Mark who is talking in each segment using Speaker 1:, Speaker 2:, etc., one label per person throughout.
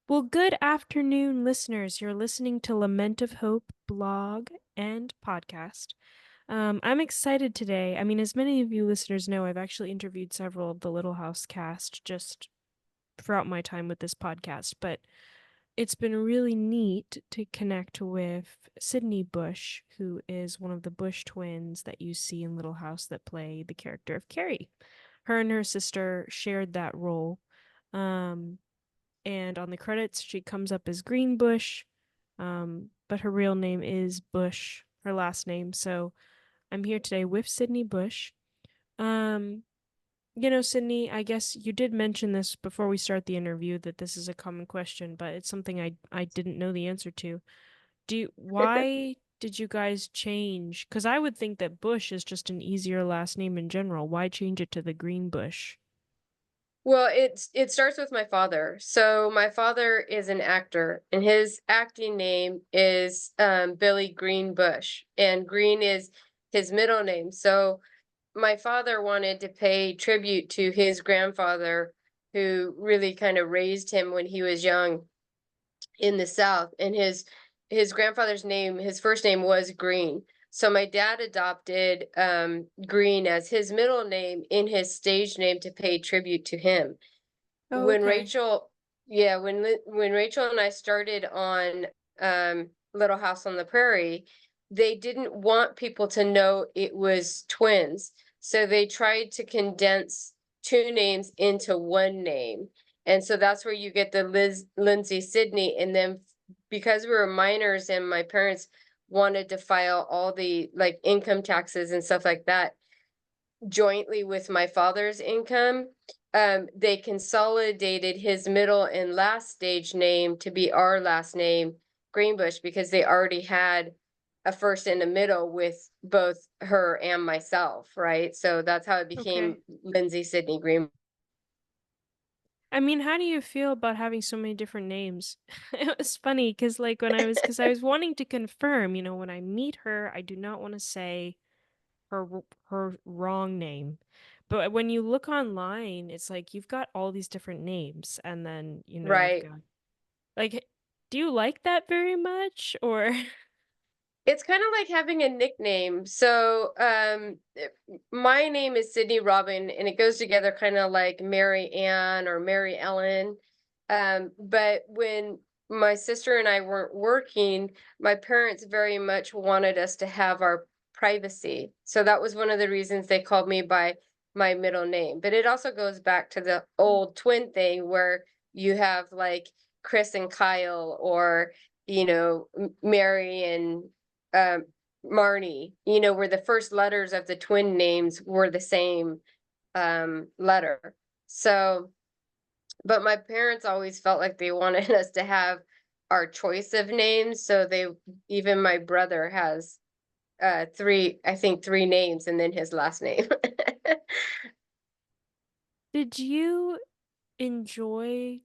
Speaker 1: Well, good afternoon, listeners. You're listening to Lament of Hope blog and podcast. I'm excited today. I mean, as many of you listeners know, I've actually interviewed several of the Little House cast just throughout my time with this podcast, but it's been really neat to connect with Sidney Bush, who is one of the Bush twins that you see in Little House that play the character of Carrie. Her and her sister shared that role. Um, and on the credits she comes up as Greenbush, but her real name is Bush, her last name. So I'm here today with Sidney Bush. Um, Sidney, I guess you did mention this before we start the interview that this is a common question, but it's something I didn't know the answer to. Why did you guys change? Because I would think that Bush is just an easier last name in general. Why change it to the Greenbush?
Speaker 2: Well, it starts with my father. So my father is an actor, and his acting name is Billy Greenbush, and Green is his middle name. So my father wanted to pay tribute to his grandfather, who really kind of raised him when he was young in the South, and his grandfather's name, his first name was Green. So my dad adopted Green as his middle name in his stage name to pay tribute to him.
Speaker 1: Oh,
Speaker 2: When
Speaker 1: okay.
Speaker 2: Rachel yeah, when Rachel and I started on Little House on the Prairie, they didn't want people to know it was twins. So they tried to condense two names into one name. And so that's where you get the Lindsay Sydney. And then because we were minors and my parents wanted to file all the like income taxes and stuff like that jointly with my father's income, they consolidated his middle and last stage name to be our last name, Greenbush, because they already had a first and a middle with both her and myself, right? So that's how it became
Speaker 1: Okay.
Speaker 2: Lindsay Sidney Green.
Speaker 1: I mean, how do you feel about having so many different names? It was funny because, like, because I was wanting to confirm, when I meet her, I do not want to say her wrong name. But when you look online, it's like you've got all these different names, and then, you've
Speaker 2: Right.
Speaker 1: got, like, do you like that very much? Or,
Speaker 2: It's kind of like having a nickname. So, my name is Sydney Robin, and it goes together kind of like Mary Ann or Mary Ellen. But when my sister and I weren't working, my parents very much wanted us to have our privacy. So that was one of the reasons they called me by my middle name. But it also goes back to the old twin thing where you have like Chris and Kyle, or Mary and um, Marnie, where the first letters of the twin names were the same letter. So, but my parents always felt like they wanted us to have our choice of names. So even my brother has I think three names and then his last name.
Speaker 1: did you enjoy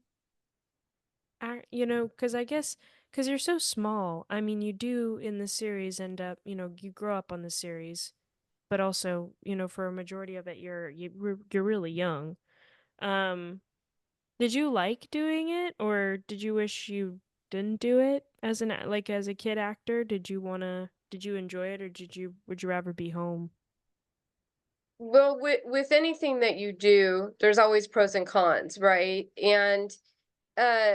Speaker 1: because I guess because you're so small. I mean, you do in the series end up, you grow up on the series, but also, for a majority of it, you're really young. Um, did you like doing it, or did you wish you didn't do it as a kid actor? Did you enjoy it, or would you rather be home?
Speaker 2: Well, with anything that you do, there's always pros and cons, right? And uh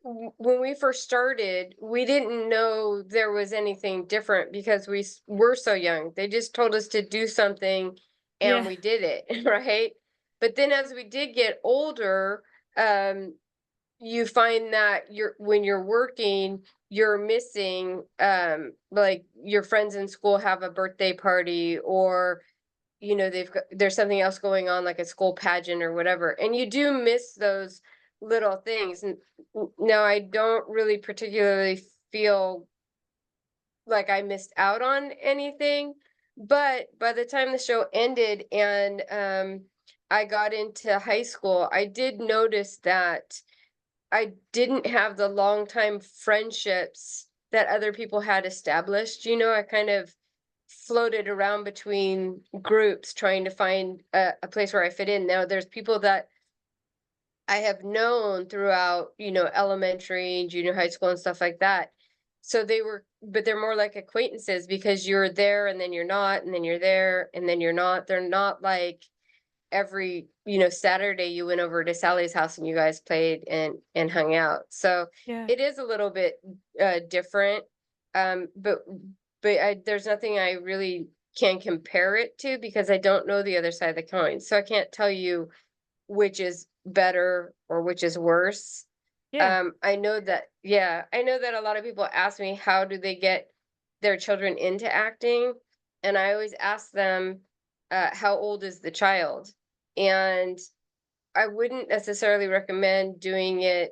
Speaker 2: when we first started, we didn't know there was anything different because were so young. They just told us to do something and
Speaker 1: Yeah.
Speaker 2: we did it, right? But then as we did get older, um, you find that when you're working, you're missing like your friends in school have a birthday party, or there's something else going on like a school pageant or whatever, and you do miss those little things. And now I don't really particularly feel like I missed out on anything, but by the time the show ended and I got into high school, I did notice that I didn't have the long time friendships that other people had established. I kind of floated around between groups trying to find a place where I fit in. Now there's people that I have known throughout, elementary and junior high school and stuff like that. So but they're more like acquaintances because you're there and then you're not, and then you're there and then you're not. They're not like every, Saturday you went over to Sally's house and you guys played and hung out. So
Speaker 1: Yeah.
Speaker 2: it is a little bit different. But there's nothing I really can compare it to because I don't know the other side of the coin. So I can't tell you which is better or which is worse.
Speaker 1: Yeah.
Speaker 2: I know that a lot of people ask me how do they get their children into acting, and I always ask them, how old is the child? And I wouldn't necessarily recommend doing it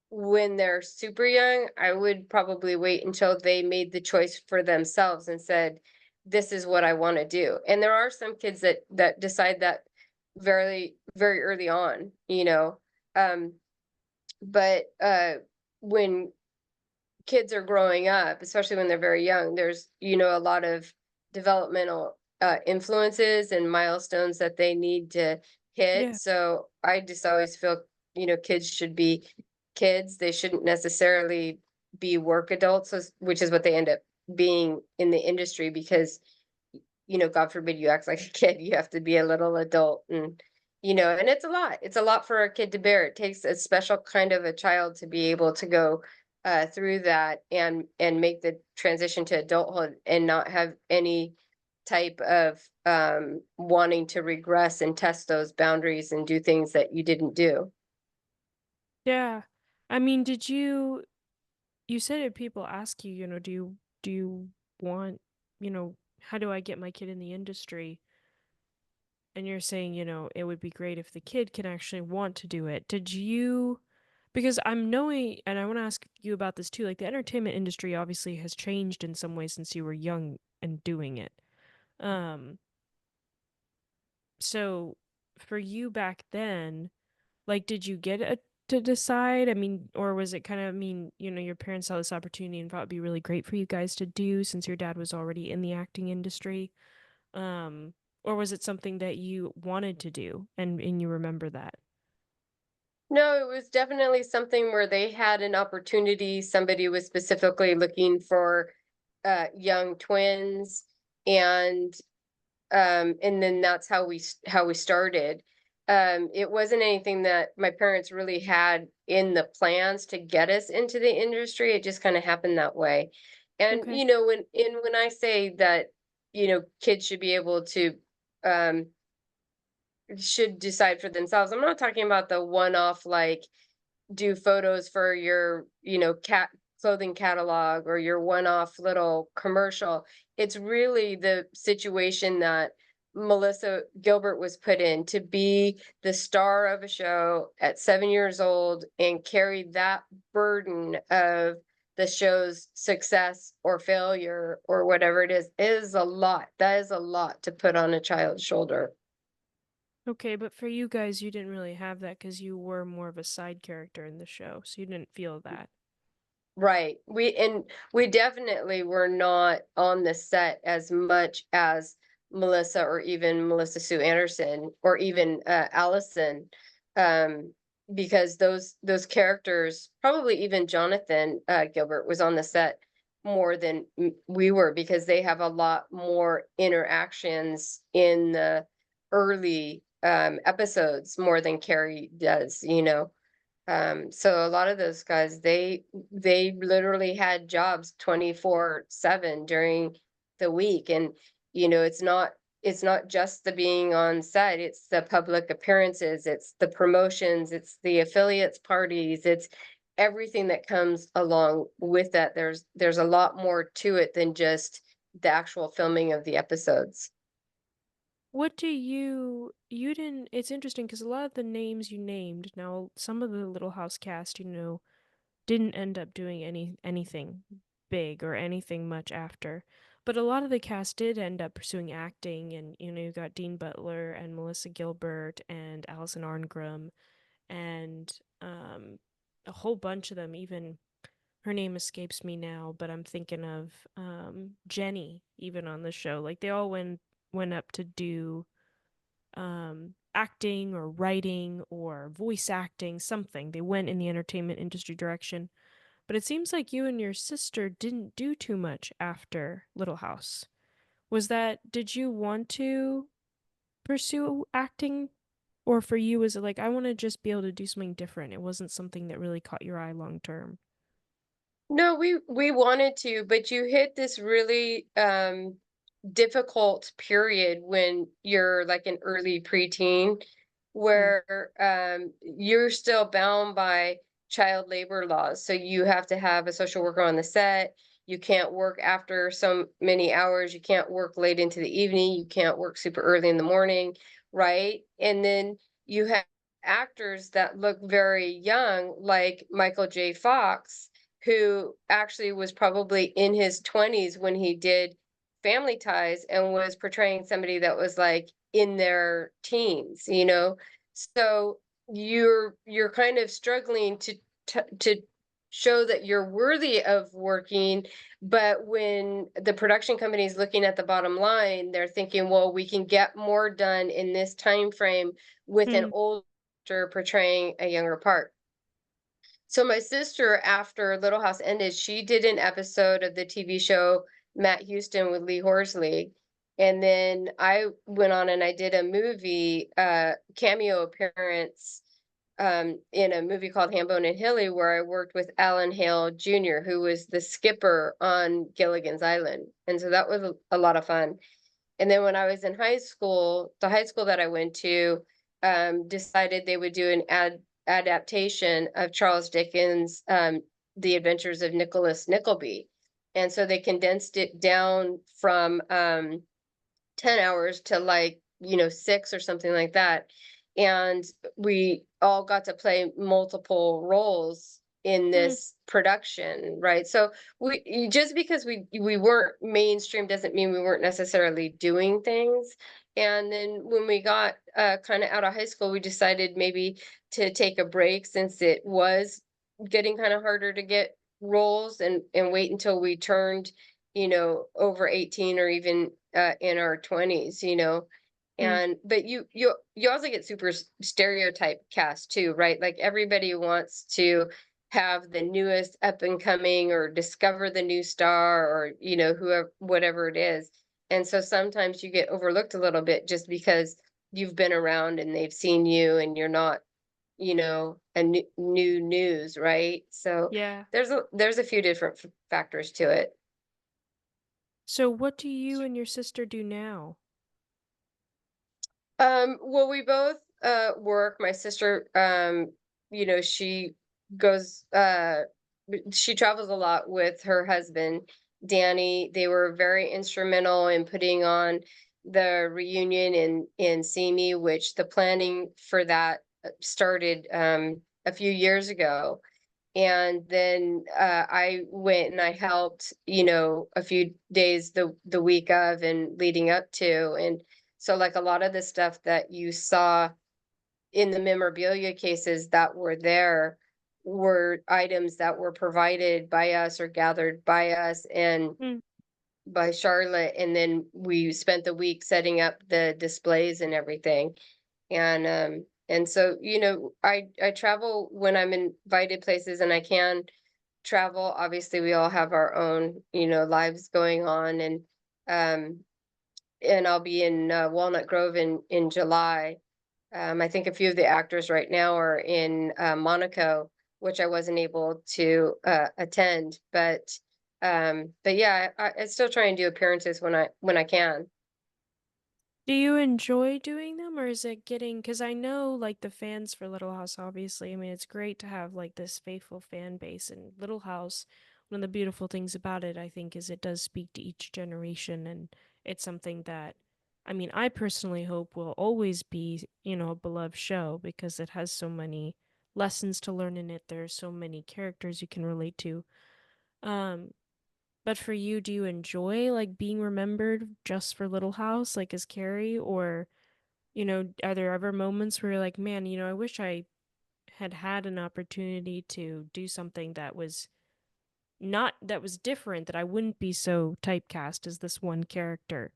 Speaker 2: when they're super young. I would probably wait until they made the choice for themselves and said, "This is what I want to do." And there are some kids that decide that very very early on, Um, but when kids are growing up, especially when they're very young, there's, a lot of developmental influences and milestones that they need to hit.
Speaker 1: Yeah.
Speaker 2: So I just always feel, kids should be kids. They shouldn't necessarily be work adults, which is what they end up being in the industry because God forbid you act like a kid, you have to be a little adult and it's a lot. It's a lot for a kid to bear. It takes a special kind of a child to be able to go through that and make the transition to adulthood and not have any type of wanting to regress and test those boundaries and do things that you didn't do.
Speaker 1: Yeah. I mean, you said if people ask you, do you want, how do I get my kid in the industry? And you're saying, it would be great if the kid can actually want to do it. Because I'm knowing, and I want to ask you about this too, like the entertainment industry obviously has changed in some ways since you were young and doing it. Um, so for you back then, like, did you get to decide? I mean, or was it kind of, I mean, your parents saw this opportunity and thought it'd be really great for you guys to do since your dad was already in the acting industry? Um, or was it something that you wanted to do and you remember that?
Speaker 2: No, it was definitely something where they had an opportunity. Somebody was specifically looking for young twins, and then that's how we started. It wasn't anything that my parents really had in the plans to get us into the industry. It just kind of happened that way. And
Speaker 1: Okay.
Speaker 2: when I say that, kids should be able to um should decide for themselves. I'm not talking about the one-off like do photos for your, cat clothing catalog or your one-off little commercial. It's really the situation that Melissa Gilbert was put in to be the star of a show at 7 years old and carry that burden of the show's success or failure or whatever it is a lot. That is a lot to put on a child's shoulder.
Speaker 1: Okay, but for you guys, you didn't really have that because you were more of a side character in the show, so you didn't feel that.
Speaker 2: Right. We definitely were not on the set as much as Melissa or even Melissa Sue Anderson or even Allison, um, because those characters, probably even Jonathan Gilbert was on the set more than we were because they have a lot more interactions in the early episodes more than Carrie does. So a lot of those guys, they literally had jobs 24/7 during the week. And it's not just the being on set, it's the public appearances, it's the promotions, it's the affiliates parties, it's everything that comes along with that. There's a lot more to it than just the actual filming of the episodes.
Speaker 1: What do you didn't, it's interesting because a lot of the names you named, now some of the Little House cast, didn't end up doing anything big or anything much after. But a lot of the cast did end up pursuing acting, and you got Dean Butler and Melissa Gilbert and Alison Arngrim and a whole bunch of them. Even her name escapes me now, but I'm thinking of Jenny even on the show. Like they all went up to do acting or writing or voice acting, something. They went in the entertainment industry direction. But it seems like you and your sister didn't do too much after Little House. Did you want to pursue acting? Or for you, was it like, I want to just be able to do something different? It wasn't something that really caught your eye long term.
Speaker 2: No, we wanted to, but you hit this really difficult period when you're like an early preteen
Speaker 1: Mm,
Speaker 2: where you're still bound by child labor laws. So you have to have a social worker on the set. You can't work after so many hours. You can't work late into the evening. You can't work super early in the morning, right? And then you have actors that look very young, like Michael J. Fox, who actually was probably in his 20s when he did Family Ties and was portraying somebody that was like in their teens, you know? So you're kind of struggling to show that you're worthy of working, but when the production company is looking at the bottom line, they're thinking, well, we can get more done in this time frame with an
Speaker 1: mm,
Speaker 2: older actor portraying a younger part. So my sister, after Little House ended, she did an episode of the TV show Matt Houston with Lee Horsley. And then I went on and I did a movie, cameo appearance in a movie called Hambone and Hilly, where I worked with Alan Hale Jr., who was the skipper on Gilligan's Island. And so that was a lot of fun. And then when I was in high school, the high school that I went to decided they would do an adaptation of Charles Dickens' The Adventures of Nicholas Nickleby. And so they condensed it down from 10 hours to like, 6 or something like that. And we all got to play multiple roles in
Speaker 1: mm,
Speaker 2: this production, right? So just because we weren't mainstream doesn't mean we weren't necessarily doing things. And then when we got kind of out of high school, we decided maybe to take a break since it was getting kind of harder to get roles and wait until we turned, over 18 or even in our 20s,
Speaker 1: mm.
Speaker 2: and but you also get super stereotype cast too, right? Like everybody wants to have the newest up and coming or discover the new star or whoever whatever it is. And so sometimes you get overlooked a little bit just because you've been around and they've seen you and you're not, a new news, right? So
Speaker 1: Yeah.
Speaker 2: there's a few different factors to it.
Speaker 1: So what do you and your sister do now?
Speaker 2: Well, we both work. My sister, she goes she travels a lot with her husband, Danny. They were very instrumental in putting on the reunion in Simi, which the planning for that started a few years ago. And then I went and I helped, a few days the week of and leading up to. And so like a lot of the stuff that you saw in the memorabilia cases that were there were items that were provided by us or gathered by us and
Speaker 1: Mm.
Speaker 2: by Charlotte. And then we spent the week setting up the displays and everything. And so, I travel when I'm invited places and I can travel. Obviously, we all have our own, lives going on, um, and I'll be in Walnut Grove in July. I think a few of the actors right now are in Monaco, which I wasn't able to attend, but yeah, I still try and do appearances when I can.
Speaker 1: Do you enjoy doing them, or is it getting, because I know like the fans for Little House, obviously. I mean, it's great to have like this faithful fan base. And Little House, one of the beautiful things about it, I think, is it does speak to each generation. And it's something that, I mean, I personally hope will always be, a beloved show because it has so many lessons to learn in it. There's so many characters you can relate to. Um, but for you, do you enjoy like being remembered just for Little House, like as Carrie, or are there ever moments where you're like, man, I wish I had had an opportunity to do something that was not that was different, that I wouldn't be so typecast as this one character?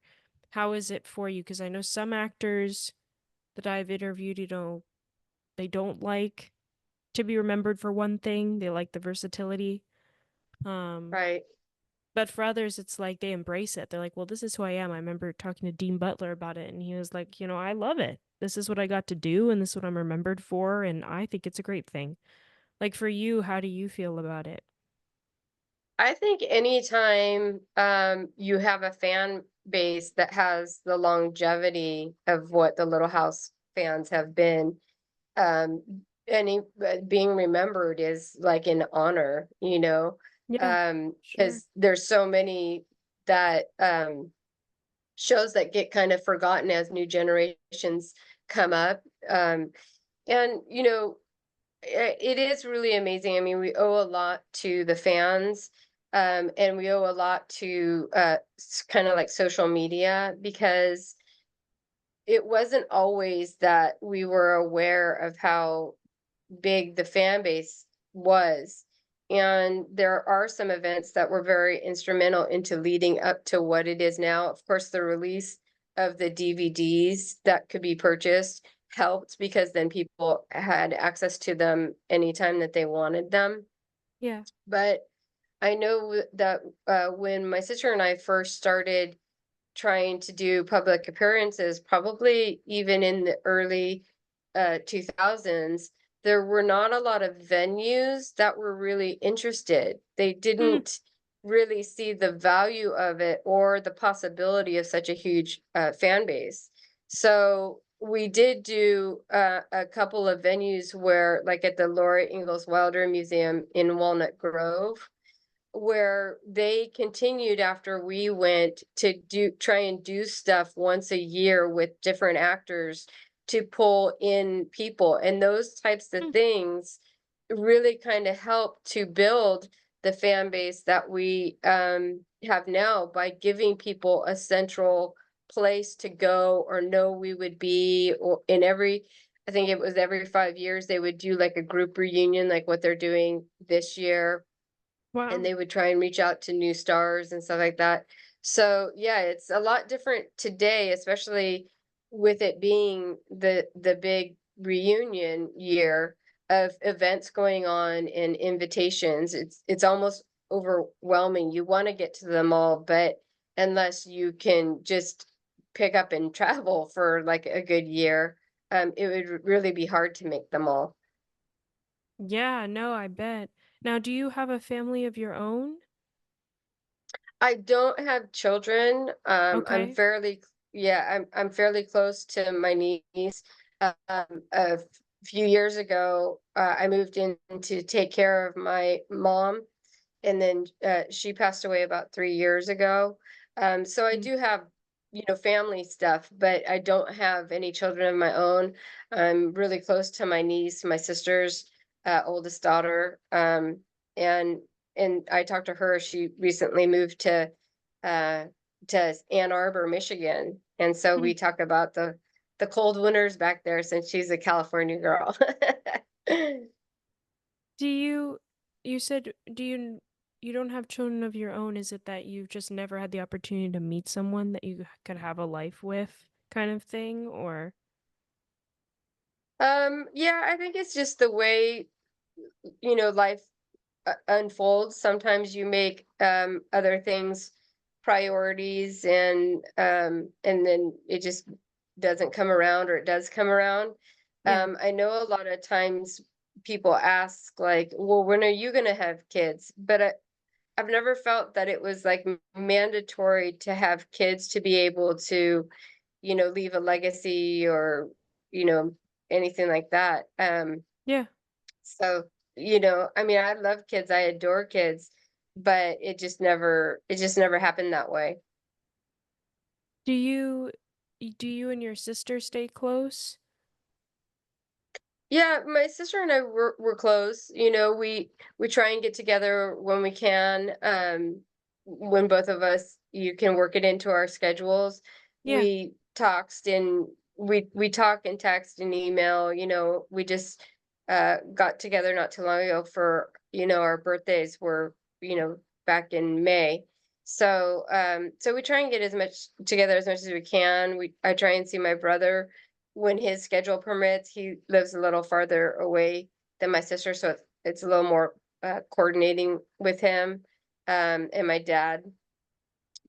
Speaker 1: How is it for you? Because I know some actors that I've interviewed, they don't like to be remembered for one thing. They like the versatility. Um,
Speaker 2: Right.
Speaker 1: but for others, it's like they embrace it. They're like, well, this is who I am. I remember talking to Dean Butler about it, and he was like, I love it. This is what I got to do, and this is what I'm remembered for, and I think it's a great thing. Like for you, how do you feel about it?
Speaker 2: I think anytime you have a fan base that has the longevity of what the Little House fans have been, um, any being remembered is like an honor,
Speaker 1: Yeah, sure.
Speaker 2: because there's so many that shows that get kind of forgotten as new generations come up. Um, and it is really amazing. I mean, we owe a lot to the fans, and we owe a lot to kind of like social media because it wasn't always that we were aware of how big the fan base was. And there are some events that were very instrumental into leading up to what it is now. Of course, the release of the DVDs that could be purchased helped because then people had access to them anytime that they wanted them.
Speaker 1: Yeah.
Speaker 2: But I know that when my sister and I first started trying to do public appearances, probably even in the early 2000s, there were not a lot of venues that were really interested. They
Speaker 1: Mm,
Speaker 2: didn't really see the value of it or the possibility of such a huge fan base. So we did do a couple of venues where, like at the Laura Ingalls Wilder Museum in Walnut Grove, where they continued after we went to try and do stuff once a year with different actors to pull in people, and those types of
Speaker 1: mm.
Speaker 2: things really kind of help to build the fan base that we have now by giving people a central place to go or know we would be, or in every, I think it was every 5 years they would do like a group reunion like what they're doing this year, and
Speaker 1: Wow.
Speaker 2: they would try and reach out to new stars and stuff like that. So yeah, it's a lot different today, especially with it being the big reunion year of events going on and invitations. It's almost overwhelming. You want to get to them all, but unless you can just pick up and travel for like a good year, it would really be hard to make them all.
Speaker 1: Yeah, no, I bet. Now, do you have a family of your own?
Speaker 2: I don't have children. I'm
Speaker 1: Okay.
Speaker 2: fairly yeah, I'm fairly close to my niece. A few years ago, I moved in to take care of my mom, and then she passed away about 3 years ago. So I
Speaker 1: Mm,
Speaker 2: do have, family stuff, but I don't have any children of my own. I'm really close to my niece, my sister's oldest daughter, and I talked to her. She recently moved uh, to Ann Arbor, Michigan, and so
Speaker 1: mm.
Speaker 2: we talk about the cold winters back there since she's a California girl.
Speaker 1: Do you said you don't have children of your own? Is it that you've just never had the opportunity to meet someone that you could have a life with kind of thing, or
Speaker 2: Yeah, I think it's just the way, life unfolds. Sometimes you make other things priorities, and then it just doesn't come around, or it does come around.
Speaker 1: yeah.
Speaker 2: I know a lot of times people ask like, well, when are you going to have kids? But I've never felt that it was like mandatory to have kids to be able to, leave a legacy or, you know anything like that.
Speaker 1: Yeah.
Speaker 2: So, I mean, I love kids, I adore kids, but it just never happened that way.
Speaker 1: Do you and your sister stay close?
Speaker 2: Yeah, my sister and I were close. We try and get together when we can. When both of us, you can work it into our schedules.
Speaker 1: Yeah.
Speaker 2: We talk and text and email. We just got together not too long ago for, our birthdays were, back in May. So we try and get as much together as much as we can. I try and see my brother when his schedule permits. He lives a little farther away than my sister, so it's a little more coordinating with him and my dad.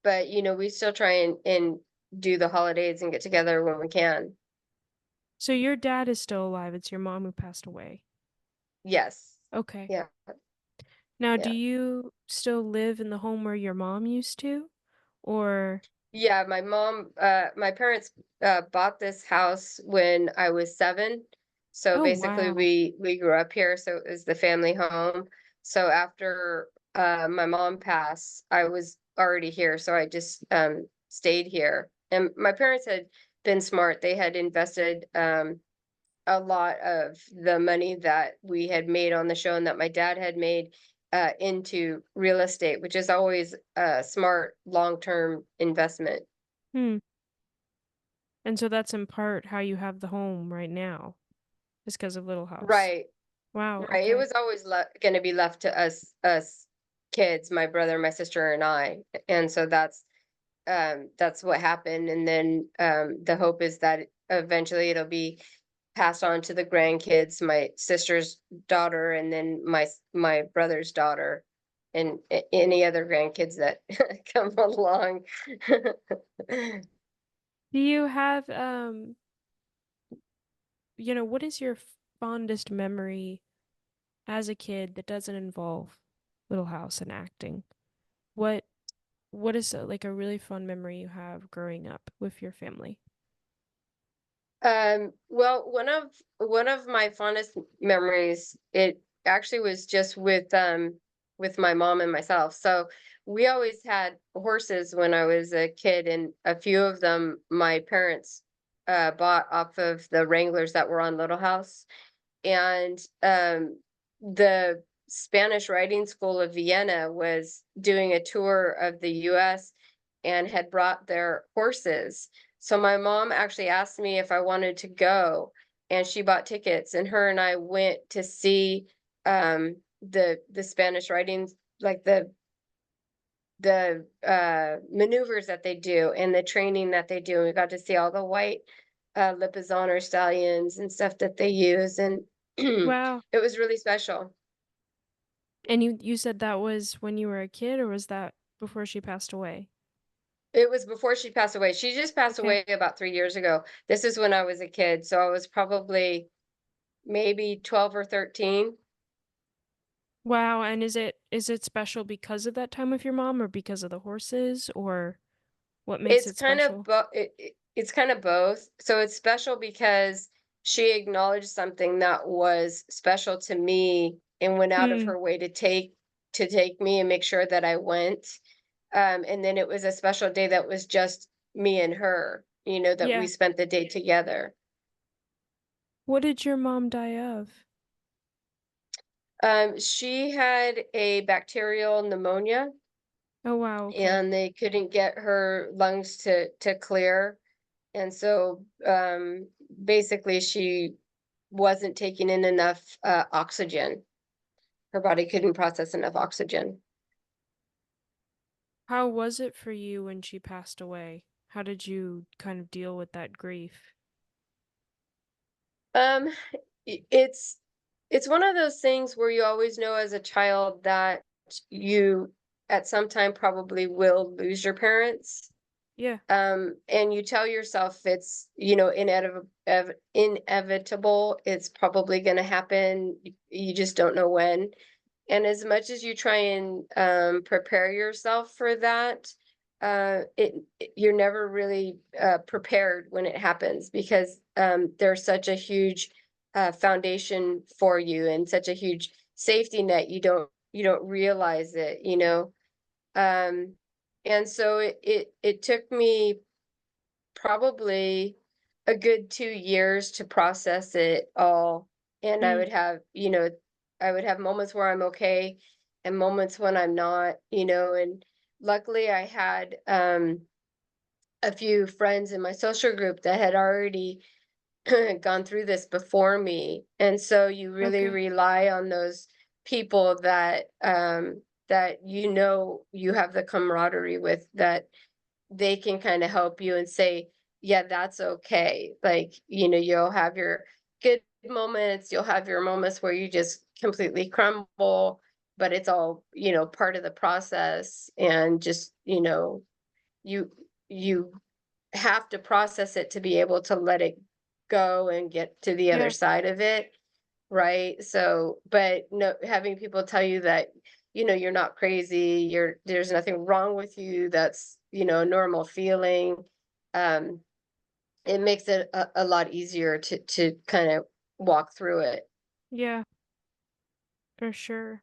Speaker 2: But we still try and do the holidays and get together when we can.
Speaker 1: So your dad is still alive, it's your mom who passed away.
Speaker 2: Yes.
Speaker 1: Okay.
Speaker 2: Yeah.
Speaker 1: Now, do
Speaker 2: Yeah.
Speaker 1: you still live in the home where your mom used to? Or
Speaker 2: Yeah, my parents bought this house when I was 7. So
Speaker 1: oh,
Speaker 2: basically
Speaker 1: wow.
Speaker 2: we grew up here, so it was the family home. So after my mom passed, I was already here, so I just stayed here. And my parents had been smart. They had invested a lot of the money that we had made on the show and that my dad had made into real estate, which is always a smart long-term investment.
Speaker 1: Hmm. And so that's in part how you have the home right now, is because of Little House.
Speaker 2: Right,
Speaker 1: Wow,
Speaker 2: right. It
Speaker 1: okay.
Speaker 2: was always going to be left to us kids, my brother, my sister, and I. And so that's what happened. And then the hope is that eventually it'll be passed on to the grandkids, my sister's daughter, and then my brother's daughter, and any other grandkids that come along.
Speaker 1: Do you have, what is your fondest memory as a kid that doesn't involve Little House and acting? What what is like a really fun memory you have growing up with your family?
Speaker 2: Well, one of my fondest memories, it actually was just with my mom and myself. So we always had horses when I was a kid, and a few of them my parents bought off of the Wranglers that were on Little House. And the Spanish Riding School of Vienna was doing a tour of the US and had brought their horses. So my mom actually asked me if I wanted to go, and she bought tickets, and her and I went to see the Spanish riding, like the maneuvers that they do and the training that they do. And we got to see all the white Lipizzaner or stallions and stuff that they use, and it
Speaker 1: Wow.
Speaker 2: was really special.
Speaker 1: And you said that was when you were a kid, or was that before she passed away?
Speaker 2: It was before she passed away. She just passed
Speaker 1: Okay.
Speaker 2: away about 3 years ago. This is when I was a kid, so I was probably maybe 12 or 13.
Speaker 1: Wow, and is it special because of that time with your mom or because of the horses or what makes
Speaker 2: It's
Speaker 1: it
Speaker 2: kind of
Speaker 1: special?
Speaker 2: it's kind of both. So it's special because she acknowledged something that was special to me and went out of
Speaker 1: Hmm.
Speaker 2: her way to take me and make sure that I went. And then it was a special day that was just me and her, that we
Speaker 1: Yeah.
Speaker 2: spent the day together.
Speaker 1: What did your mom die of?
Speaker 2: She had a bacterial pneumonia,
Speaker 1: Oh, wow, okay.
Speaker 2: and they couldn't get her lungs to clear. And so, basically, she wasn't taking in enough, oxygen. Her body couldn't process enough oxygen.
Speaker 1: How was it for you when she passed away? How did you kind of deal with that grief?
Speaker 2: Um, it's one of those things where you always know as a child that you, at some time, probably will lose your parents.
Speaker 1: Yeah.
Speaker 2: And you tell yourself it's, inevitable, it's probably gonna happen, you just don't know when. And as much as you try and prepare yourself for that, you're never really prepared when it happens, because there's such a huge foundation for you and such a huge safety net. You don't realize it. Um, and so it took me probably a good 2 years to process it all. And I
Speaker 1: Mm.
Speaker 2: would have moments where I'm okay and moments when I'm not. And luckily I had a few friends in my social group that had already gone through this before me. And so you really
Speaker 1: Okay.
Speaker 2: rely on those people that you have the camaraderie with, that they can kind of help you and say, yeah, that's okay. Like, you'll have your good moments, you'll have your moments where you just completely crumble, but it's all, part of the process. And just, you you have to process it to be able to let it go and get to the other
Speaker 1: Yeah,
Speaker 2: side of it, right? So, but no, having people tell you that, you're not crazy, there's nothing wrong with you, that's, a normal feeling. Um, it makes it a lot easier to kind of walk through it.
Speaker 1: yeah, for sure.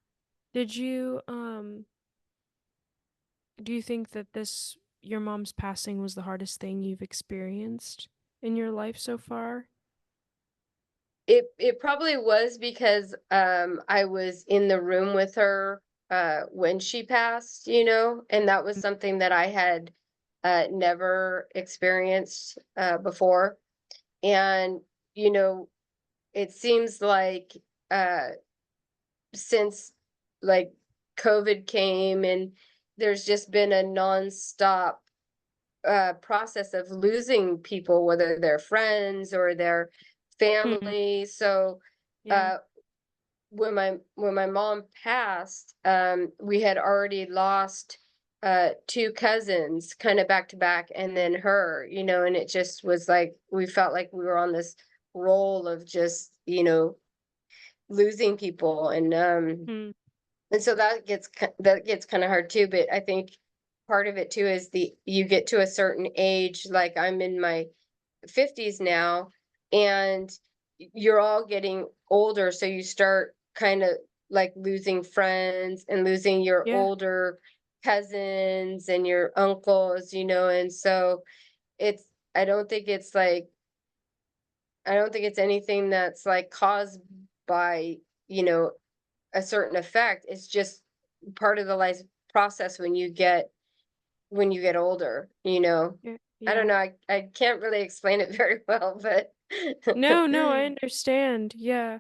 Speaker 1: Did you do you think that this your mom's passing was the hardest thing you've experienced in your life so far?
Speaker 2: It probably was because I was in the room with her when she passed, and that was
Speaker 1: Mm.
Speaker 2: something that I had never experienced before. And you know, it seems like uh since like COVID came, and there's just been a nonstop process of losing people, whether they're friends or their
Speaker 1: Mm,
Speaker 2: family. So
Speaker 1: yeah,
Speaker 2: uh, when my mom passed, we had already lost two cousins, kind of back to back, and then her, and it just was like we felt like we were on this roll of just, losing people.
Speaker 1: mm,
Speaker 2: And so that gets kind of hard too. But I think part of it too is the you get to a certain age, like I'm in my 50s now, and you're all getting older, so you start kind of like losing friends and losing your
Speaker 1: yeah,
Speaker 2: older cousins and your uncles, and so it's I don't think it's like I don't think it's anything that's like caused by, you know, a certain effect. It's just part of the life process when you get older.
Speaker 1: yeah,
Speaker 2: I don't
Speaker 1: yeah.
Speaker 2: know, I can't really explain it very well, but
Speaker 1: No, no, I understand. Yeah.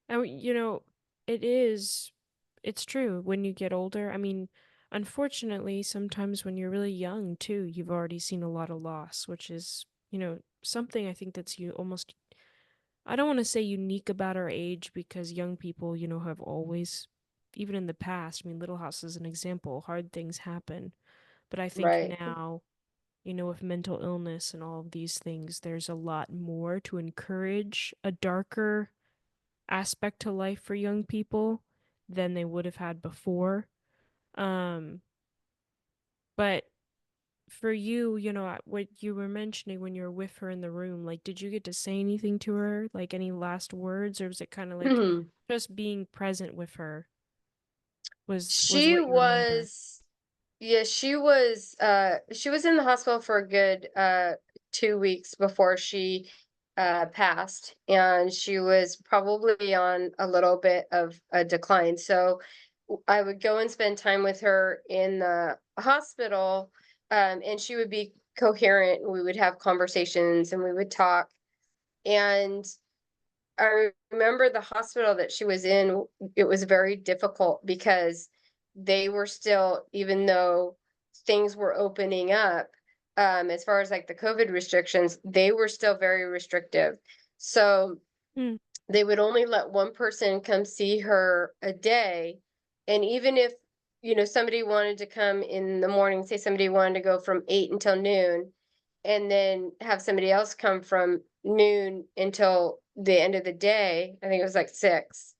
Speaker 1: You know, it is, it's true when you get older. I mean, unfortunately, sometimes when you're really young too, you've already seen a lot of loss, which is, something I think that's you almost, I don't want to say unique about our age because young people, have always, even in the past, I mean, Little House is an example, hard things happen. But I think
Speaker 2: right.
Speaker 1: now, with mental illness and all of these things, there's a lot more to encourage a darker aspect to life for young people than they would have had before. Um, but for you, what you were mentioning when you were with her in the room, like, did you get to say anything to her? Like, any last words, or was it kind of like just being present with her was
Speaker 2: She
Speaker 1: what you remember?
Speaker 2: was Yeah, she was in the hospital for a good 2 weeks before she passed, and she was probably on a little bit of a decline. So I would go and spend time with her in the hospital, and she would be coherent, and we would have conversations and we would talk. And I remember the hospital that she was in, it was very difficult because they were still, even though things were opening up, as far as like the COVID restrictions, they were still very restrictive. So
Speaker 1: Mm,
Speaker 2: they would only let one person come see her a day. And even if, somebody wanted to come in the morning, say somebody wanted to go from 8 until noon, and then have somebody else come from noon until the end of the day, I think it was like 6,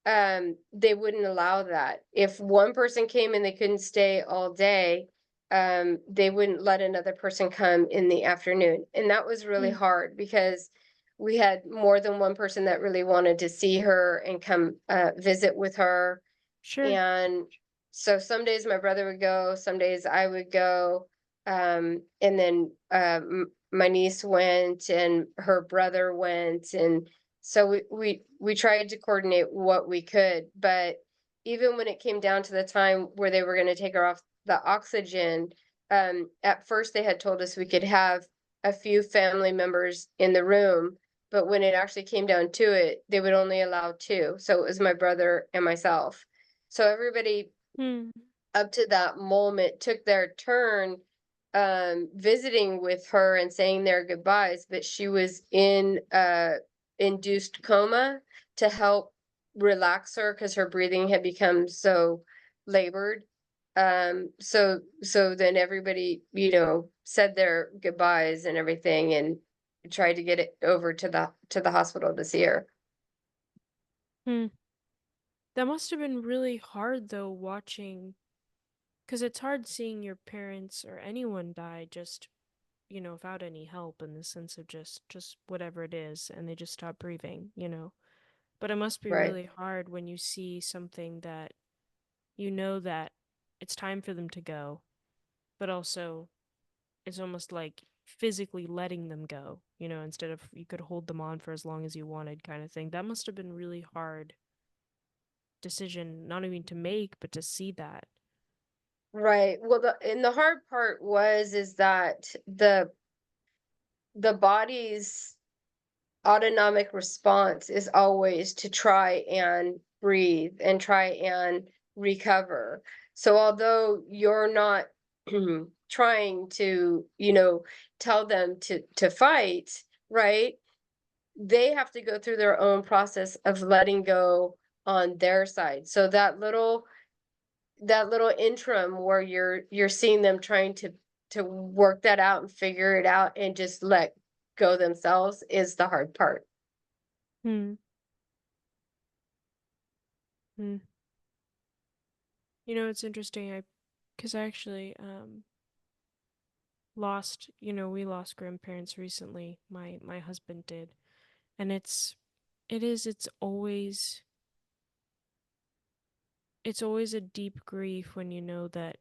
Speaker 2: they wouldn't allow that. If one person came and they couldn't stay all day, they wouldn't let another person come in the afternoon. And that was really
Speaker 1: mm,
Speaker 2: hard because we had more than one person that really wanted to see her and come visit with her.
Speaker 1: sure.
Speaker 2: And so some days my brother would go, some days I would go. And then my niece went and her brother went. And so we tried to coordinate what we could. But even when it came down to the time where they were going to take her off the oxygen, at first they had told us we could have a few family members in the room, but when it actually came down to it, they would only allow 2. So it was my brother and myself. So everybody
Speaker 1: Mm,
Speaker 2: up to that moment took their turn, visiting with her and saying their goodbyes, but she was in induced coma to help relax her because her breathing had become so labored. So then everybody, said their goodbyes and everything and tried to get it over to the hospital to see her.
Speaker 1: Hmm. That must have been really hard though, watching, because it's hard seeing your parents or anyone die just, without any help, in the sense of just whatever it is, and they just stop breathing. But it must be
Speaker 2: Right.
Speaker 1: really hard when you see something that you know that it's time for them to go, but also it's almost like physically letting them go, instead of you could hold them on for as long as you wanted, kind of thing. That must have been really hard decision, not even to make, but to see that.
Speaker 2: Right. Well, the hard part is that the body's autonomic response is always to try and breathe and try and recover. So although you're not trying to, tell them to fight, right? They have to go through their own process of letting go on their side. So that little interim where you're seeing them trying to work that out and figure it out and just let go themselves is the hard part.
Speaker 1: Hmm. Hmm. It's interesting. Because I actually we lost grandparents recently. My husband did, and it's always a deep grief when you know that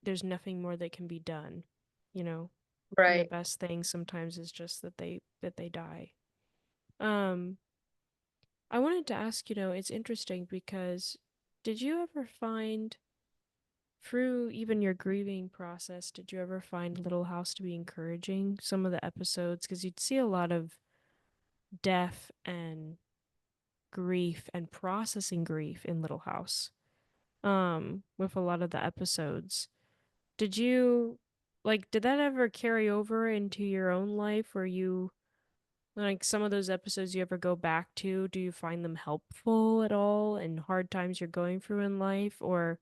Speaker 1: there's nothing more that can be done, you know. And the
Speaker 2: Right.
Speaker 1: best thing sometimes is just that they die. Um, I wanted to ask, it's interesting because did you ever find through even your grieving process, did you ever find Little House to be encouraging? Some of the episodes, because you'd see a lot of death and grief and processing grief in Little House. With a lot of the episodes. Did you did that ever carry over into your own life, where you like some of those episodes you ever go back to, do you find them helpful at all in hard times you're going through in life, or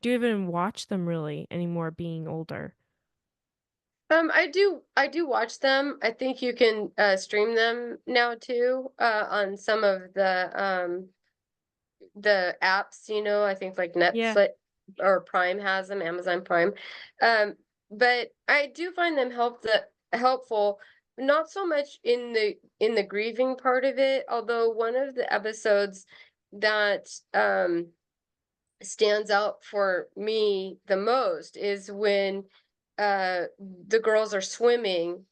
Speaker 1: do you even watch them really anymore being older?
Speaker 2: I do watch them. I think you can stream them now too on some of the apps, I think like
Speaker 1: Yeah.
Speaker 2: Netflix or Prime has them, Amazon Prime. Um, but I do find them helpful, not so much in the grieving part of it, although one of the episodes that stands out for me the most is when the girls are swimming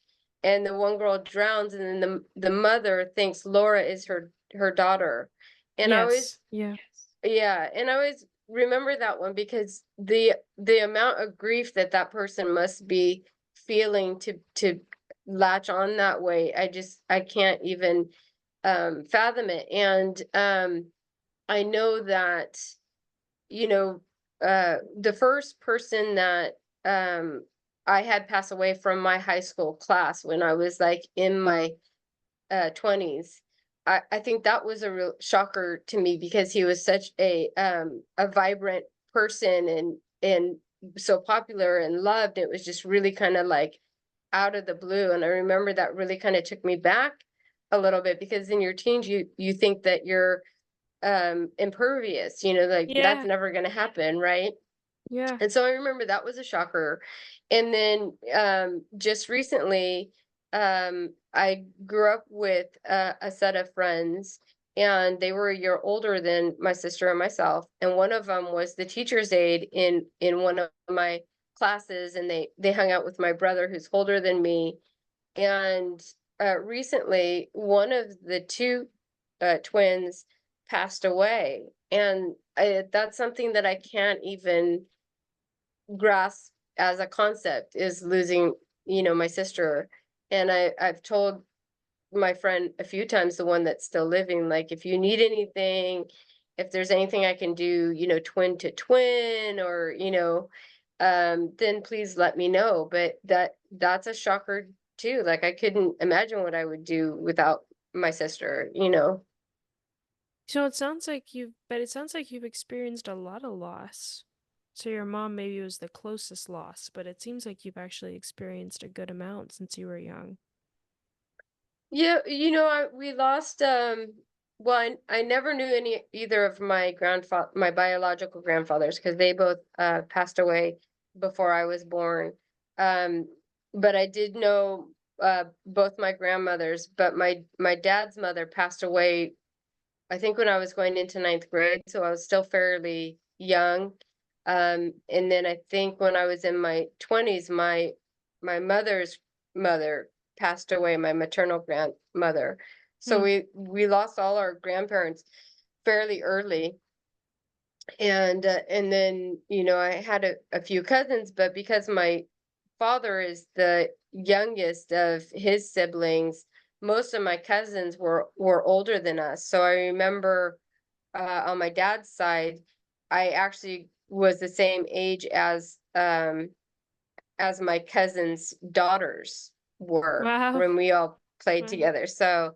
Speaker 2: and the one girl drowns and then the mother thinks Laura is her daughter. And I always
Speaker 1: Yes. Yeah.
Speaker 2: yeah, and I always remember that one because the amount of grief that that person must be feeling to latch on that way. I can't even fathom it. And I know that you know, the first person that I had pass away from my high school class when I was like in my 20s. I think that was a real shocker to me because he was such a vibrant person and so popular and loved. It was just really kind of like out of the blue. And I remember that really kind of took me back a little bit because in your teens you think that you're impervious, like that's
Speaker 1: Yeah.
Speaker 2: never going to happen, right?
Speaker 1: Yeah.
Speaker 2: And so I remember that was a shocker. And then just recently I grew up with a set of friends and they were a year older than my sister and myself, and one of them was the teacher's aide in one of my classes, and they hung out with my brother who's older than me. And recently, one of the two twins passed away, and that's something that I can't even grasp as a concept is losing, my sister. And I've told my friend a few times, the one that's still living, like if you need anything, if there's anything I can do, twin to twin, or then please let me know. But that's a shocker too. Like I couldn't imagine what I would do without my sister.
Speaker 1: So it sounds like you've experienced a lot of loss. So your mom maybe was the closest loss, but it seems like you've actually experienced a good amount since you were young.
Speaker 2: Yeah, we lost well, I never knew any either of my biological grandfathers because they both passed away before I was born. Um but I did know both my grandmothers, but my dad's mother passed away I think when I was going into ninth grade, so I was still fairly young. And then I think when I was in my 20s, my mother's mother passed away, my maternal grandmother. So
Speaker 1: Hmm.
Speaker 2: we lost all our grandparents fairly early. And then, I had a few cousins, but because my father is the youngest of his siblings, most of my cousins were older than us. So I remember on my dad's side, I actually was the same age as my cousin's daughters were
Speaker 1: Wow.
Speaker 2: when we all played
Speaker 1: Wow.
Speaker 2: together. So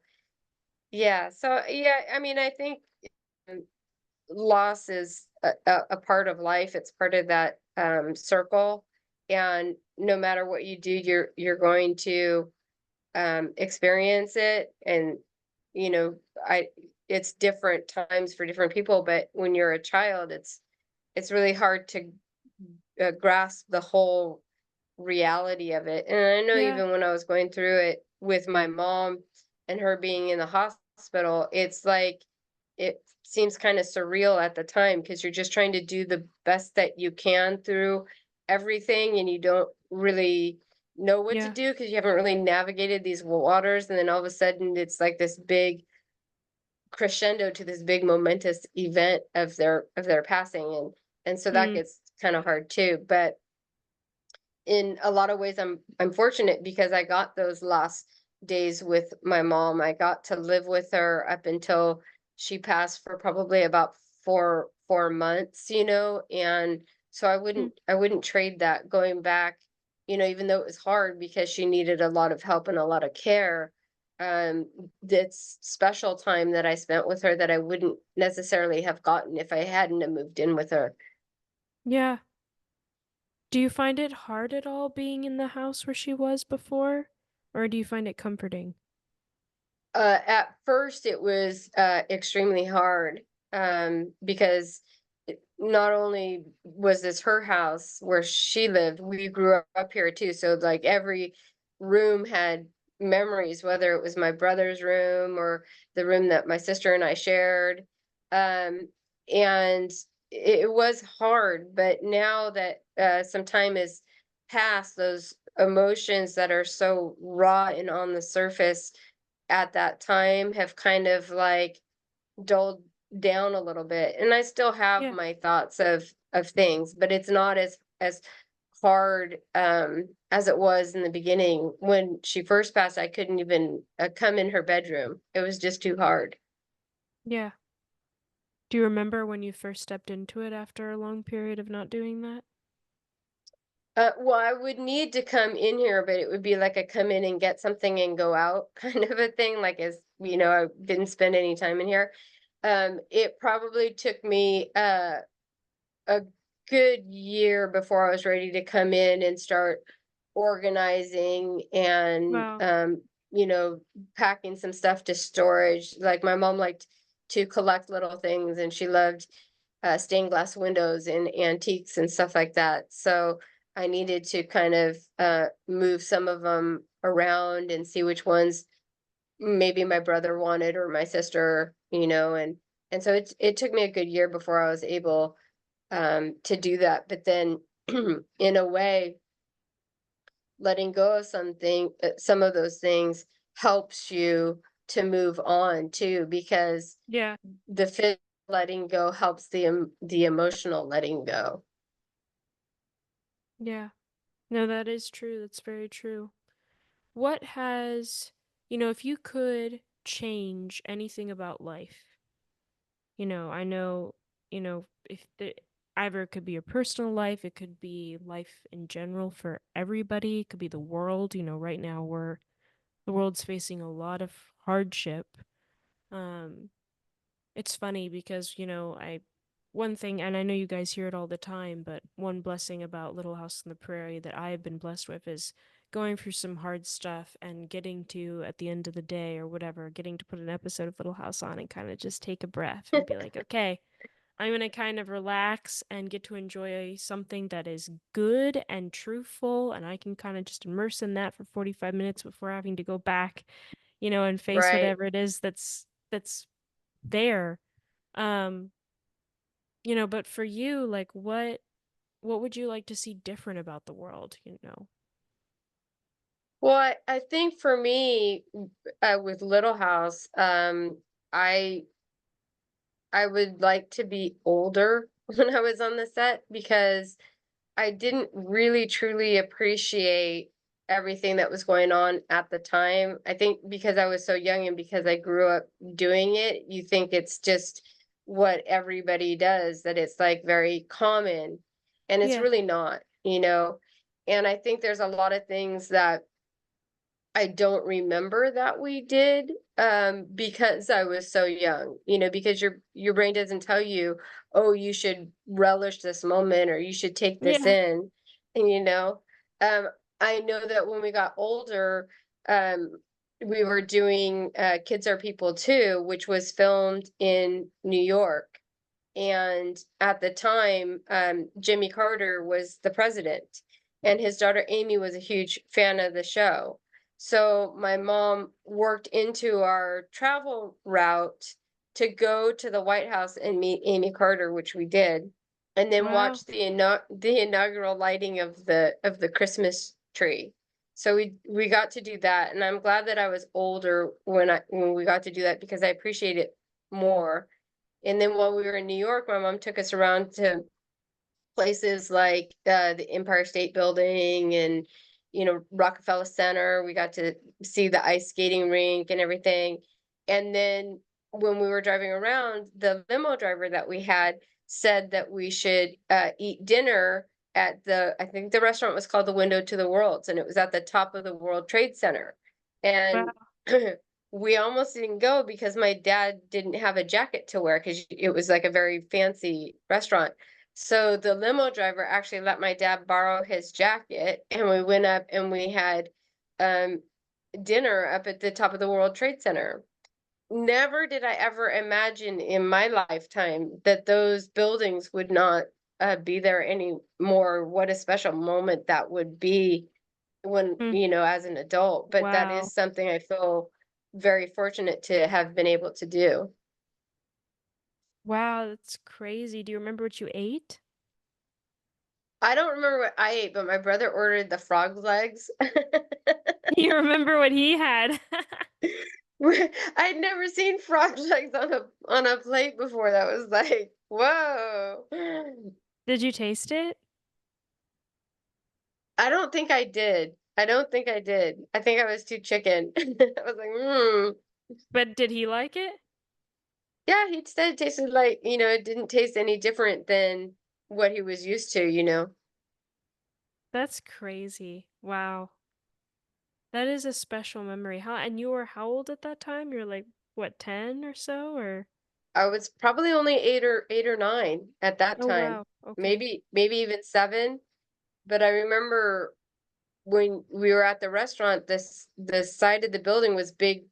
Speaker 2: yeah, I mean, I think um, loss is a part of life. It's part of that circle, and no matter what you do, you're going to experience it. And you know, I it's different times for different people, but when you're a child, it's really hard to grasp the whole reality of it. And I know
Speaker 1: Yeah.
Speaker 2: even when I was going through it with my mom and her being in the hospital, it's like it seems kind of surreal at the time because you're just trying to do the best that you can through everything, and you don't really know what to
Speaker 1: Yeah.
Speaker 2: do because you haven't really navigated these waters. And then all of a sudden it's like this big crescendo to this big momentous event of their passing. And so that
Speaker 1: Mm.
Speaker 2: gets kind of hard too. But in a lot of ways, I'm fortunate because I got those last days with my mom. I got to live with her up until she passed for probably about four months, and so I
Speaker 1: Mm.
Speaker 2: wouldn't I wouldn't trade that going back, even though it was hard because she needed a lot of help and a lot of care. Um, it's special time that I spent with her that I wouldn't necessarily have gotten if I hadn't have moved in with her.
Speaker 1: Yeah. Do you find it hard at all being in the house where she was before? Or do you find it comforting?
Speaker 2: At first, it was extremely hard because not only was this her house where she lived, we grew up here too. So, like, every room had memories, whether it was my brother's room or the room that my sister and I shared. And it was hard, but now that some time has passed, those emotions that are so raw and on the surface at that time have kind of like dulled down a little bit. And I still have
Speaker 1: Yeah.
Speaker 2: my thoughts of things, but it's not as hard as it was in the beginning. When she first passed, I couldn't even come in her bedroom. It was just too hard.
Speaker 1: Yeah. Do you remember when you first stepped into it after a long period of not doing that?
Speaker 2: Well, I would need to come in here, but it would be like a come in and get something and go out kind of a thing. Like, as I didn't spend any time in here. It probably took me a good year before I was ready to come in and start organizing and
Speaker 1: Wow.
Speaker 2: packing some stuff to storage. Like, my mom liked to collect little things, and she loved stained glass windows and antiques and stuff like that. So I needed to kind of move some of them around and see which ones maybe my brother wanted or my sister, and so it took me a good year before I was able to do that. But then, in a way, letting go of some of those things helps you to move on too, because
Speaker 1: Yeah.
Speaker 2: the physical letting go helps the emotional letting go.
Speaker 1: Yeah. No, that is true. That's very true. What has, if you could change anything about life, I know, if the either it could be your personal life, it could be life in general for everybody, it could be the world. Right now the world's facing a lot of hardship. Um, it's funny because, I one thing, and I know you guys hear it all the time, but one blessing about Little House on the Prairie that I have been blessed with is going through some hard stuff and getting to, at the end of the day or whatever, getting to put an episode of Little House on and kind of just take a breath and be like, okay, I'm going to kind of relax and get to enjoy something that is good and truthful, and I can kind of just immerse in that for 45 minutes before having to go back, and face
Speaker 2: Right.
Speaker 1: whatever it is that's there. Um, but for you, like what would you like to see different about the world?
Speaker 2: Well, I think for me, with Little House, I I would like to be older when I was on the set because I didn't really truly appreciate everything that was going on at the time. I think because I was so young and because I grew up doing it, you think it's just what everybody does, that it's like very common, and it's
Speaker 1: Yeah.
Speaker 2: really not, you know? And I think there's a lot of things that I don't remember that we did, because I was so young, because your brain doesn't tell you, "Oh, you should relish this moment," or "You should take this
Speaker 1: Yeah.
Speaker 2: in," and, Um, I know that when we got older, we were doing, Kids Are People Too, which was filmed in New York. And at the time, Jimmy Carter was the president, and his daughter Amy was a huge fan of the show. So my mom worked into our travel route to go to the White House and meet Amy Carter, which we did, and then
Speaker 1: Wow.
Speaker 2: watch the inaugural lighting of the Christmas tree. So we got to do that, and I'm glad that I was older when we got to do that because I appreciate it more. And then while we were in New York, my mom took us around to places like, the Empire State Building and, Rockefeller Center. We got to see the ice skating rink and everything. And then when we were driving around, the limo driver that we had said that we should, eat dinner at I think the restaurant was called the Window to the Worlds, and it was at the top of the World Trade Center. And
Speaker 1: Wow.
Speaker 2: we almost didn't go because my dad didn't have a jacket to wear because it was like a very fancy restaurant. So the limo driver actually let my dad borrow his jacket, and we went up and we had, um, dinner up at the top of the World Trade Center. Never did I ever imagine in my lifetime that those buildings would not, be there anymore. What a special moment that would be when,
Speaker 1: Hmm.
Speaker 2: as an adult. But that
Speaker 1: Wow.
Speaker 2: is something I feel very fortunate to have been able to do.
Speaker 1: Wow, that's crazy. Do you remember what you ate?
Speaker 2: I don't remember what I ate, but my brother ordered the frog legs.
Speaker 1: You remember what he had?
Speaker 2: I'd never seen frog legs on a plate before. That was like, whoa.
Speaker 1: Did you taste it?
Speaker 2: I don't think I did. I don't think I did. I think I was too chicken. I was like, mm.
Speaker 1: But did he like it?
Speaker 2: Yeah, he said it tasted like, it didn't taste any different than what he was used to.
Speaker 1: That's crazy. Wow. That is a special memory. And you were how old at that time? You're like, what, 10 or so, or?
Speaker 2: I was probably only 8 or 9 at that
Speaker 1: Oh,
Speaker 2: time.
Speaker 1: wow. Okay.
Speaker 2: Maybe even 7, but I remember when we were at the restaurant, the side of the building was big,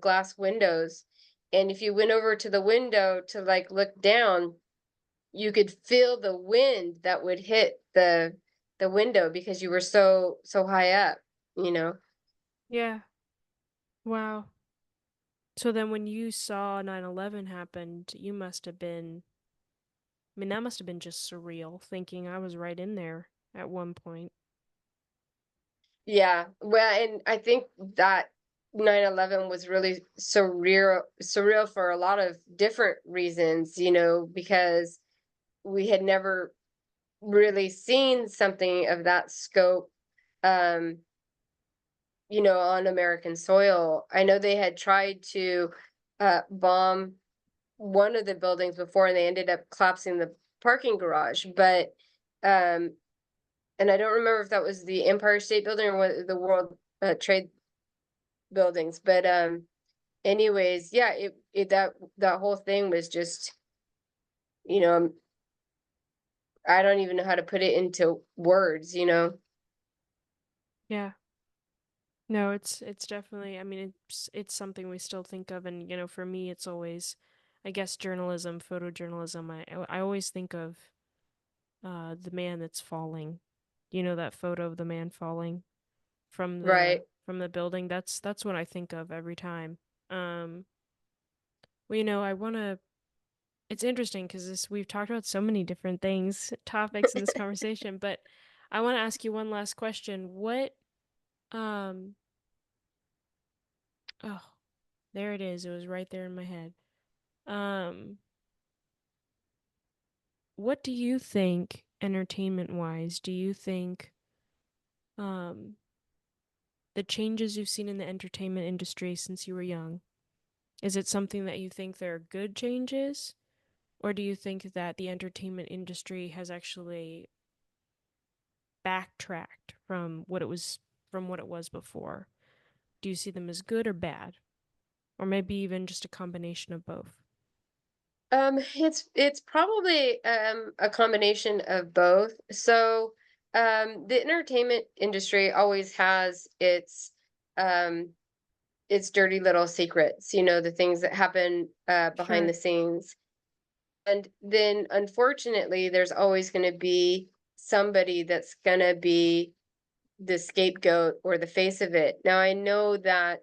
Speaker 2: glass windows, and if you went over to the window to, like, look down, you could feel the wind that would hit the window because you were so high up, you know?
Speaker 1: Yeah. Wow. So then when you saw 9/11 happened, you must have been, I mean, that must have been just surreal, thinking I was right in there at one point.
Speaker 2: Yeah, well, and I think that 9/11 was really surreal for a lot of different reasons, because we had never really seen something of that scope, um, on American soil. I know they had tried to, bomb one of the buildings before, and they ended up collapsing parking garage, but um and I don't remember if that was the Empire State Building or what the World Trade buildings, but anyways, yeah, that whole thing was just, you know, I don't even know how to put it into words, you know.
Speaker 1: Yeah. No, it's definitely, I mean, it's something we still think of, and for me it's always, I guess, journalism, photojournalism. I always think of the man that's falling. That photo of the man falling from
Speaker 2: Right.
Speaker 1: the building. That's what I think of every time. Um well, I want to it's interesting because this we've talked about so many different things, topics in this conversation, but I want to ask you one last question. What um oh, there it is. It was right there in my head. Um what do you think, entertainment wise, do you think um the changes you've seen in the entertainment industry since you were young, is it something that you think they're good changes? Or do you think that the entertainment industry has actually backtracked from what it was before? Do you see them as good or bad? Or maybe even just a combination of both?
Speaker 2: It's probably a combination of both. So, the entertainment industry always has its dirty little secrets, the things that happen behind
Speaker 1: Sure.
Speaker 2: the scenes. And then unfortunately, there's always going to be somebody that's going to be the scapegoat or the face of it. Now, I know that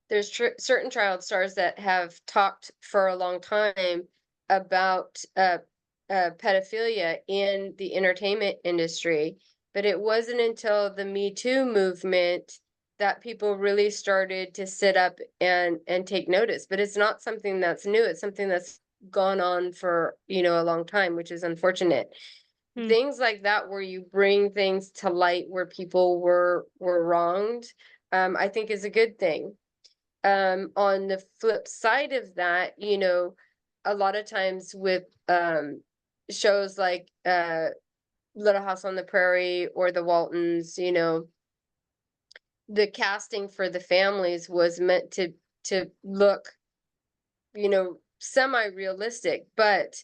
Speaker 2: there's certain child stars that have talked for a long time about pedophilia in the entertainment industry, but it wasn't until the Me Too movement that people really started to sit up and take notice. But it's not something that's new. It's something that's gone on for a long time, which is unfortunate.
Speaker 1: Hmm.
Speaker 2: Things like that, where you bring things to light where people were wronged, I think is a good thing. On the flip side of that, a lot of times with shows like Little House on the Prairie or the Waltons, the casting for the families was meant to look, semi-realistic, but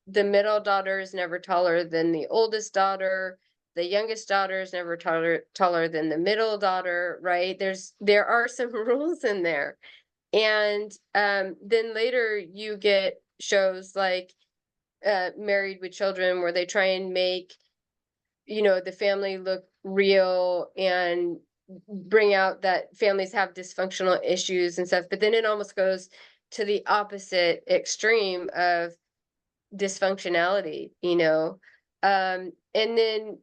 Speaker 2: the middle daughter is never taller than the oldest daughter. The youngest daughter is never taller than the middle daughter, right? There are some rules in there. And then later you get shows like Married with Children, where they try and make, the family look real and bring out that families have dysfunctional issues and stuff. But then it almost goes to the opposite extreme of dysfunctionality, and then,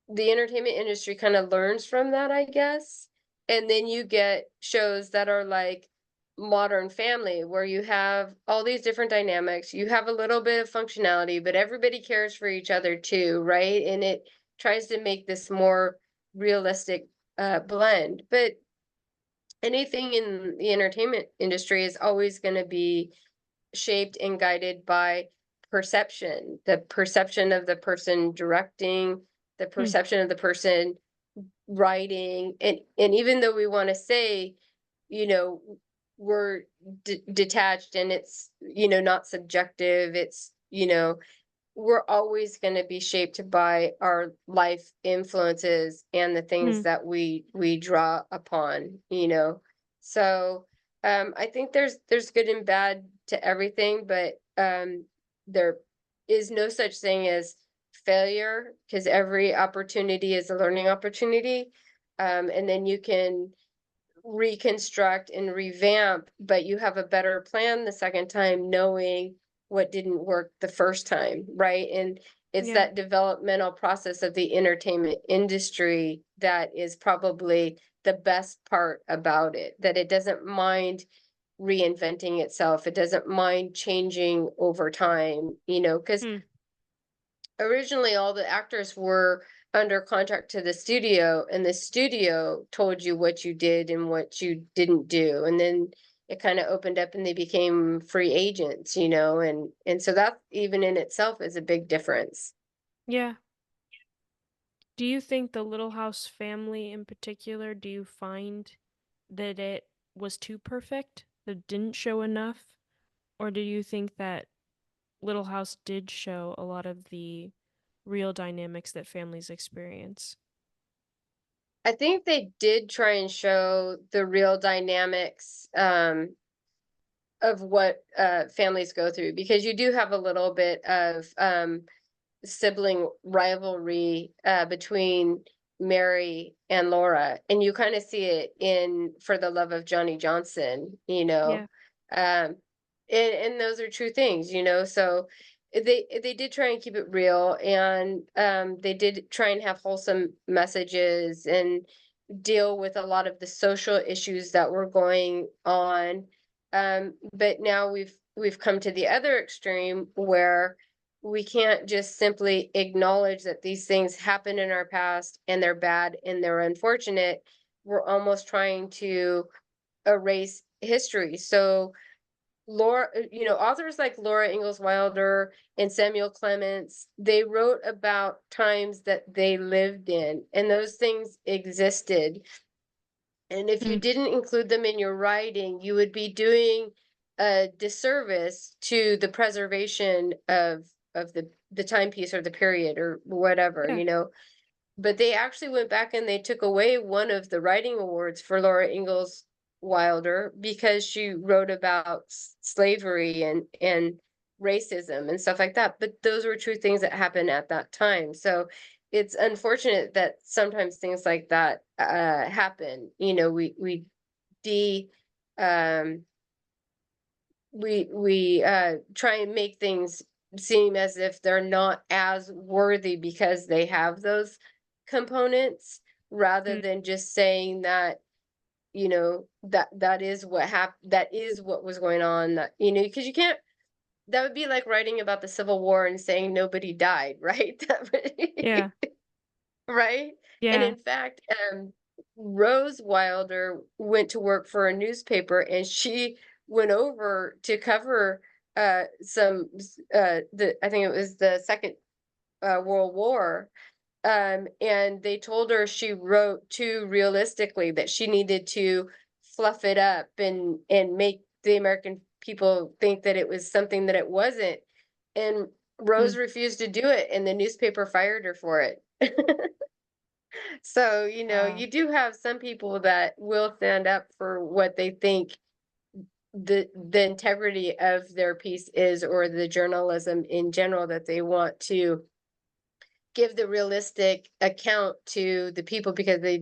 Speaker 2: the entertainment industry kind of learns from that, I guess. And then you get shows that are like Modern Family, where you have all these different dynamics. You have a little bit of functionality, but everybody cares for each other too, right? And it tries to make this more realistic blend. But anything in the entertainment industry is always going to be shaped and guided by perception, the perception of the person directing, the
Speaker 1: Hmm.
Speaker 2: perception of the person writing. And even though we want to say, you know we're detached, and it's, not subjective, it's, we're always going to be shaped by our life influences and the things
Speaker 1: Hmm.
Speaker 2: that we draw upon, so I think there's good and bad to everything, but there is no such thing as failure, because every opportunity is a learning opportunity. And then you can reconstruct and revamp, but you have a better plan the second time, knowing what didn't work the first time, right? And it's
Speaker 1: Yeah.
Speaker 2: that developmental process of the entertainment industry that is probably the best part about it, that it doesn't mind reinventing itself. It doesn't mind changing over time, because
Speaker 1: Hmm.
Speaker 2: originally all the actors were under contract to the studio, and the studio told you what you did and what you didn't do. And then it kind of opened up and they became free agents, and so that even in itself is a big difference.
Speaker 1: Yeah. Do you think the Little House family in particular, do you find that it was too perfect? That didn't show enough? Or do you think that Little House did show a lot of the real dynamics that families experience?
Speaker 2: I think they did try and show the real dynamics of what families go through, because you do have a little bit of sibling rivalry between Mary and Laura, and you kind of see it in For the Love of Johnny Johnson,
Speaker 1: Yeah.
Speaker 2: and those are true things, So they did try and keep it real, and they did try and have wholesome messages and deal with a lot of the social issues that were going on. But now we've come to the other extreme where we can't just simply acknowledge that these things happen in our past and they're bad and they're unfortunate. We're almost trying to erase history. So authors like Laura Ingalls Wilder and Samuel Clemens, they wrote about times that they lived in, and those things existed. And if you
Speaker 1: Mm.
Speaker 2: didn't include them in your writing, you would be doing a disservice to the preservation of the timepiece or the period or whatever,
Speaker 1: Yeah.
Speaker 2: but they actually went back and they took away one of the writing awards for Laura Ingalls Wilder because she wrote about slavery and racism and stuff like that. But those were true things that happened at that time. So it's unfortunate that sometimes things like that happen. We de um, we try and make things seem as if they're not as worthy because they have those components, rather
Speaker 1: Mm.
Speaker 2: than just saying that that is that is what was going on, that because you can't, that would be like writing about the Civil War and saying nobody died, right?
Speaker 1: Yeah.
Speaker 2: Right? And
Speaker 1: Yeah.
Speaker 2: in fact, Rose Wilder went to work for a newspaper, and she went over to cover the I think it was the Second World War. And they told her she wrote too realistically, that she needed to fluff it up and make the American people think that it was something that it wasn't. And
Speaker 1: Mm.
Speaker 2: Rose refused to do it, and the newspaper fired her for it. So,
Speaker 1: Wow.
Speaker 2: you do have some people that will stand up for what they think the integrity of their piece is, or the journalism in general, that they want to give the realistic account to the people because they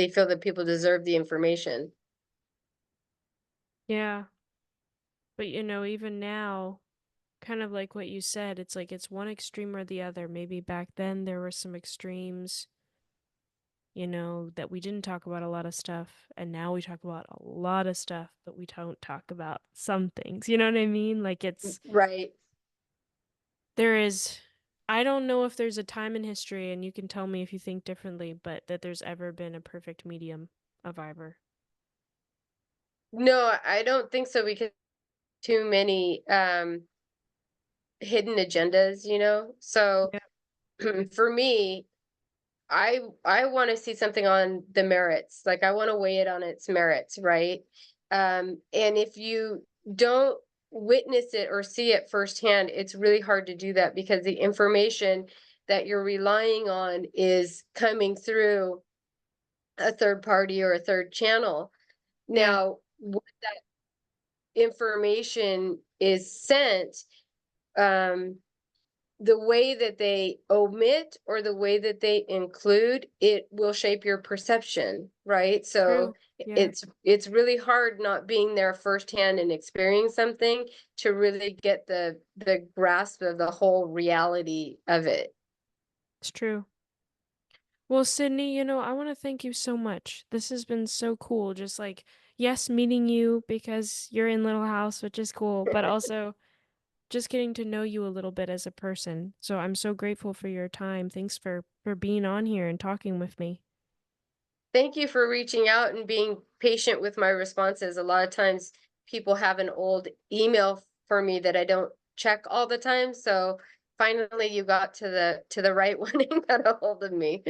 Speaker 2: feel that people deserve the information.
Speaker 1: Yeah. But even now, kind of like what you said, it's like it's one extreme or the other. Maybe back then there were some extremes, that we didn't talk about a lot of stuff, and now we talk about a lot of stuff, but we don't talk about some things. You know what I mean? Like
Speaker 2: Right.
Speaker 1: there is, I don't know if there's a time in history, and you can tell me if you think differently, but that there's ever been a perfect medium of either.
Speaker 2: No, I don't think so, because too many hidden agendas, So
Speaker 1: Yeah.
Speaker 2: for me, I want to see something on the merits. Like, I want to weigh it on its merits, right? And if you don't witness it or see it firsthand, it's really hard to do that, because the information that you're relying on is coming through a third party or a third channel.
Speaker 1: Yeah.
Speaker 2: Now, what information is sent, um, the way that they omit or the way that they include, it will shape your perception, right? So
Speaker 1: True. Yeah.
Speaker 2: it's really hard, not being there firsthand and experiencing something, to really get the grasp of the whole reality of it.
Speaker 1: It's true. Well, Sydney, I want to thank you so much. This has been so cool. Just like, yes, meeting you because you're in Little House, which is cool, but also just getting to know you a little bit as a person. So I'm so grateful for your time. Thanks for being on here and talking with me.
Speaker 2: Thank you for reaching out and being patient with my responses. A lot of times people have an old email for me that I don't check all the time. So finally you got to the right one and got a hold of me.